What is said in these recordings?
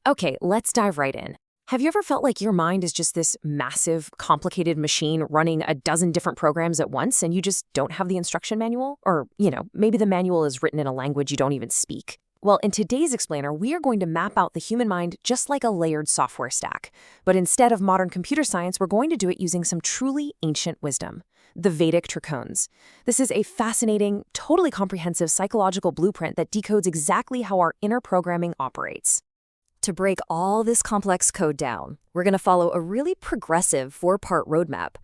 Okay, let's dive right in. Have you ever felt like your mind is just this massive, complicated machine running a dozen different programs at once and you just don't have the instruction manual? Or, maybe the manual is written in a language you don't even speak. Well, in today's explainer, we are going to map out the human mind just like a layered software stack. But instead of modern computer science, we're going to do it using some truly ancient wisdom, the Vedic Trikones. This is a fascinating, totally comprehensive psychological blueprint that decodes exactly how our inner programming operates. To break all this complex code down, we're going to follow a really progressive 4-part roadmap.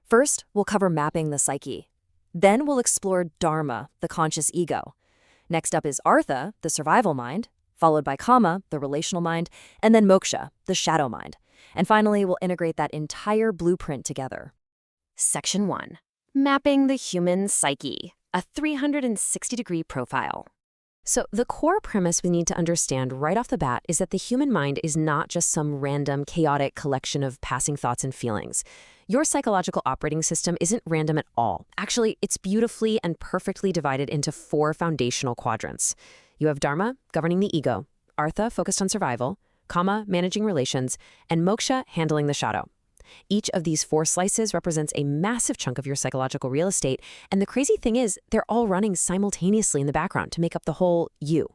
First, we'll cover mapping the psyche. Then we'll explore Dharma, the conscious ego. Next up is Artha, the survival mind, followed by Kama, the relational mind, and then Moksha, the shadow mind. And finally, we'll integrate that entire blueprint together. Section 1. Mapping the human psyche, a 360-degree profile. So the core premise we need to understand right off the bat is that the human mind is not just some random, chaotic collection of passing thoughts and feelings. Your psychological operating system isn't random at all. Actually, it's beautifully and perfectly divided into 4 foundational quadrants. You have Dharma, governing the ego, Artha, focused on survival, Kama, managing relations, and Moksha, handling the shadow. Each of these 4 slices represents a massive chunk of your psychological real estate, and the crazy thing is, they're all running simultaneously in the background to make up the whole you.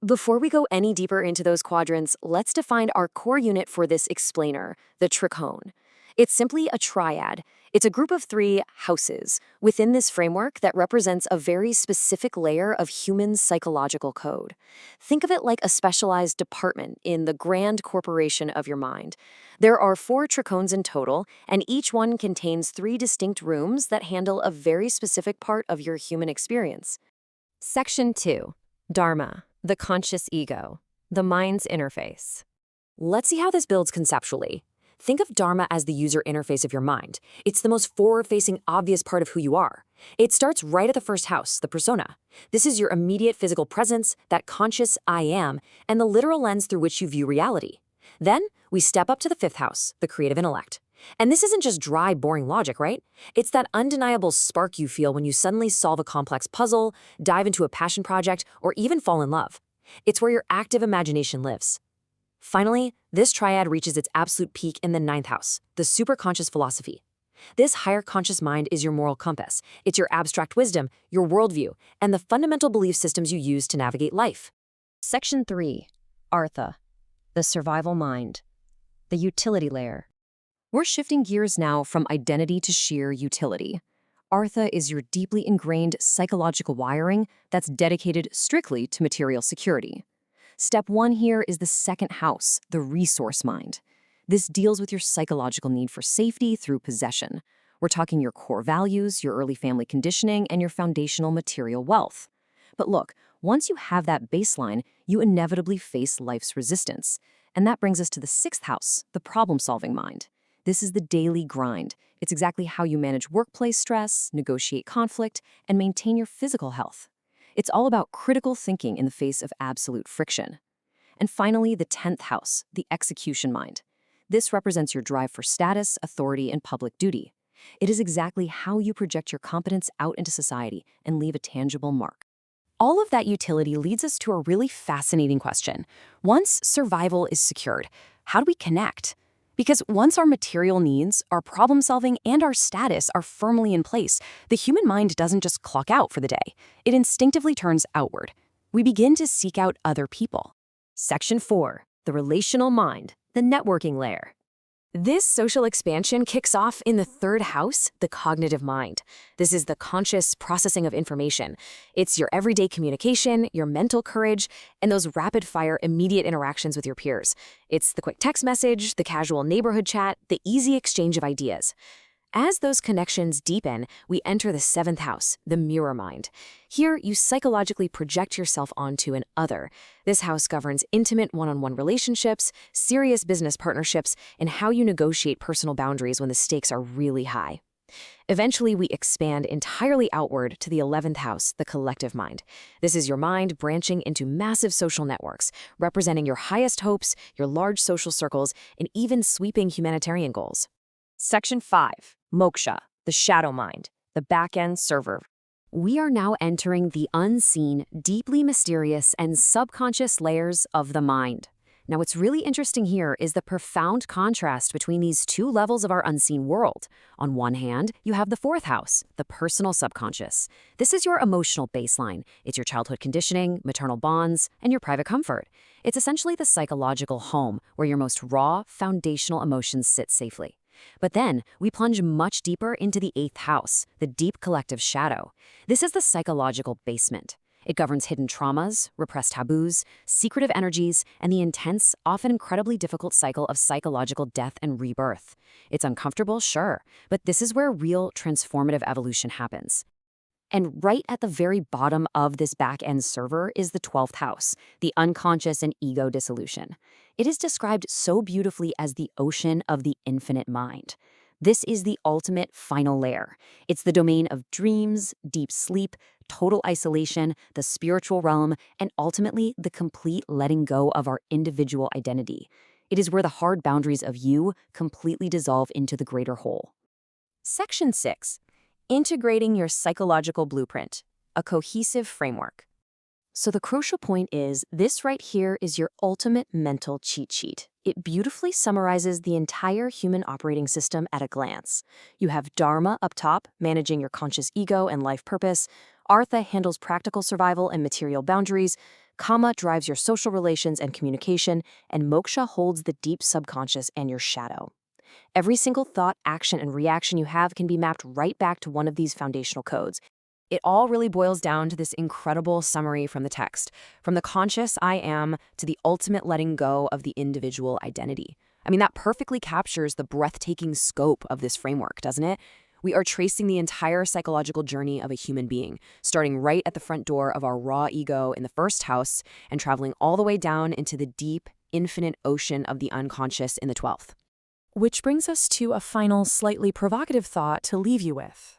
Before we go any deeper into those quadrants, let's define our core unit for this explainer, the trikone. It's simply a triad. It's a group of 3 houses within this framework that represents a very specific layer of human psychological code. Think of it like a specialized department in the grand corporation of your mind. There are 4 trikones in total, and each one contains 3 distinct rooms that handle a very specific part of your human experience. Section 2. Dharma, the conscious ego, the mind's interface. Let's see how this builds conceptually. Think of Dharma as the user interface of your mind. It's the most forward-facing, obvious part of who you are. It starts right at the first house, the persona. This is your immediate physical presence, that conscious I am, and the literal lens through which you view reality. Then, we step up to the 5th house, the creative intellect. And this isn't just dry, boring logic, right? It's that undeniable spark you feel when you suddenly solve a complex puzzle, dive into a passion project, or even fall in love. It's where your active imagination lives. Finally, this triad reaches its absolute peak in the 9th house, the superconscious philosophy. This higher conscious mind is your moral compass. It's your abstract wisdom, your worldview, and the fundamental belief systems you use to navigate life. Section 3. Artha, the survival mind, the utility layer. We're shifting gears now from identity to sheer utility. Artha is your deeply ingrained psychological wiring that's dedicated strictly to material security. Step 1 here is the 2nd house, the resource mind. This deals with your psychological need for safety through possession. We're talking your core values, your early family conditioning, and your foundational material wealth. But look, once you have that baseline, you inevitably face life's resistance. And that brings us to the 6th house, the problem-solving mind. This is the daily grind. It's exactly how you manage workplace stress, negotiate conflict, and maintain your physical health. It's all about critical thinking in the face of absolute friction. And finally, the 10th house, the execution mind. This represents your drive for status, authority, and public duty. It is exactly how you project your competence out into society and leave a tangible mark. All of that utility leads us to a really fascinating question. Once survival is secured, how do we connect? Because once our material needs, our problem solving, and our status are firmly in place, the human mind doesn't just clock out for the day. It instinctively turns outward. We begin to seek out other people. Section 4. The relational mind, the networking layer. This social expansion kicks off in the 3rd house, the cognitive mind. This is the conscious processing of information. It's your everyday communication, your mental courage, and those rapid-fire, immediate interactions with your peers. It's the quick text message, the casual neighborhood chat, the easy exchange of ideas. As those connections deepen, we enter the 7th house, the mirror mind. Here, you psychologically project yourself onto an other. This house governs intimate one-on-one relationships, serious business partnerships, and how you negotiate personal boundaries when the stakes are really high. Eventually, we expand entirely outward to the 11th house, the collective mind. This is your mind branching into massive social networks, representing your highest hopes, your large social circles, and even sweeping humanitarian goals. Section 5. Moksha, the shadow mind, the back-end server. We are now entering the unseen, deeply mysterious, and subconscious layers of the mind. Now, what's really interesting here is the profound contrast between these two levels of our unseen world. On one hand, you have the fourth house, the personal subconscious. This is your emotional baseline. It's your childhood conditioning, maternal bonds, and your private comfort. It's essentially the psychological home where your most raw, foundational emotions sit safely. But then, we plunge much deeper into the eighth house, the deep collective shadow. This is the psychological basement. It governs hidden traumas, repressed taboos, secretive energies, and the intense, often incredibly difficult cycle of psychological death and rebirth. It's uncomfortable, sure, but this is where real transformative evolution happens. And right at the very bottom of this back-end server is the 12th house, the unconscious and ego dissolution. It is described so beautifully as the ocean of the infinite mind. This is the ultimate final layer. It's the domain of dreams, deep sleep, total isolation, the spiritual realm, and ultimately the complete letting go of our individual identity. It is where the hard boundaries of you completely dissolve into the greater whole. Section 6. Integrating your psychological blueprint, a cohesive framework. So the crucial point is, this right here is your ultimate mental cheat sheet. It beautifully summarizes the entire human operating system at a glance. You have Dharma up top, managing your conscious ego and life purpose. Artha handles practical survival and material boundaries. Kama drives your social relations and communication. And Moksha holds the deep subconscious and your shadow. Every single thought, action, and reaction you have can be mapped right back to one of these foundational codes. It all really boils down to this incredible summary from the text, from the conscious I am to the ultimate letting go of the individual identity. I mean, that perfectly captures the breathtaking scope of this framework, doesn't it? We are tracing the entire psychological journey of a human being, starting right at the front door of our raw ego in the first house and traveling all the way down into the deep, infinite ocean of the unconscious in the 12th. Which brings us to a final, slightly provocative thought to leave you with.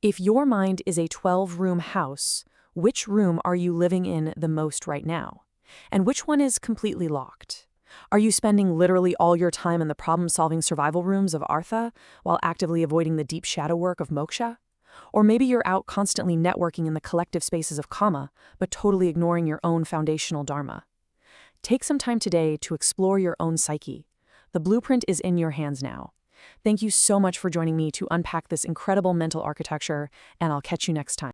If your mind is a 12-room house, which room are you living in the most right now? And which one is completely locked? Are you spending literally all your time in the problem-solving survival rooms of Artha while actively avoiding the deep shadow work of Moksha? Or maybe you're out constantly networking in the collective spaces of Kama, but totally ignoring your own foundational Dharma. Take some time today to explore your own psyche. The blueprint is in your hands now. Thank you so much for joining me to unpack this incredible mental architecture, and I'll catch you next time.